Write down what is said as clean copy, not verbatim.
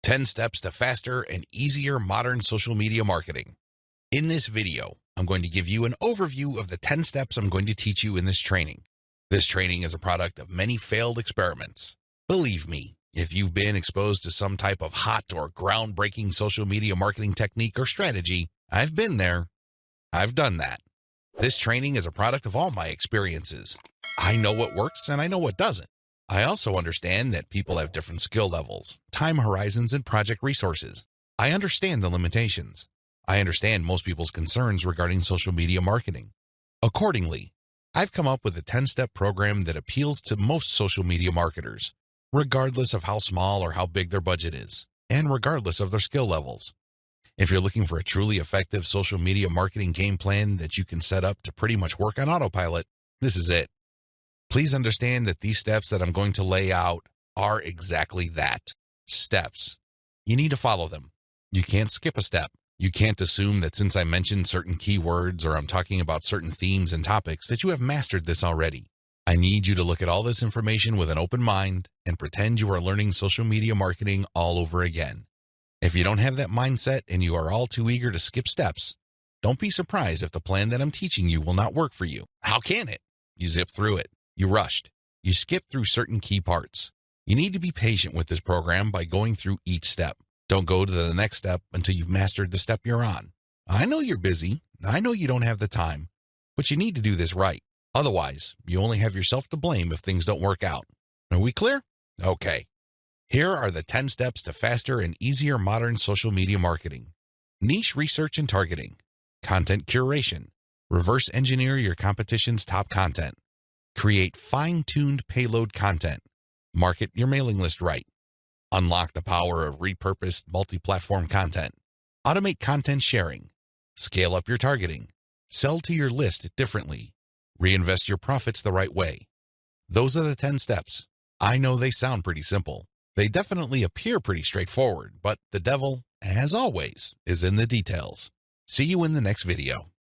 10 Steps to Faster and Easier Modern Social Media Marketing. In this video, I'm going to give you an overview of the 10 steps I'm going to teach you in this training. This training is a product of many failed experiments. Believe me, if you've been exposed to some type of hot or groundbreaking social media marketing technique or strategy, I've been there. I've done that. This training is a product of all my experiences. I know what works and I know what doesn't. I also understand that people have different skill levels, time horizons, and project resources. I understand the limitations. I understand most people's concerns regarding social media marketing. Accordingly, I've come up with a 10-step program that appeals to most social media marketers, regardless of how small or how big their budget is, and regardless of their skill levels. If you're looking for a truly effective social media marketing game plan that you can set up to pretty much work on autopilot, this is it. Please understand that these steps that I'm going to lay out are exactly that, steps. You need to follow them. You can't skip a step. You can't assume that since I mentioned certain keywords or I'm talking about certain themes and topics that you have mastered this already. I need you to look at all this information with an open mind and pretend you are learning social media marketing all over again. If you don't have that mindset and you are all too eager to skip steps, don't be surprised if the plan that I'm teaching you will not work for you. How can it? You zip through it. You rushed. You skipped through certain key parts. You need to be patient with this program by going through each step. Don't go to the next step until you've mastered the step you're on. I know you're busy. I know you don't have the time, but you need to do this right. Otherwise, you only have yourself to blame if things don't work out. Are we clear? Okay. Here are the 10 steps to faster and easier modern social media marketing. Niche research and targeting. Content curation. Reverse engineer your competition's top content. Create fine-tuned payload content. Market your mailing list right. Unlock the power of repurposed multi-platform content. Automate content sharing. Scale up your targeting. Sell to your list differently. Reinvest your profits the right way. Those are the 10 steps. I know they sound pretty simple. They definitely appear pretty straightforward, but the devil, as always, is in the details. See you in the next video.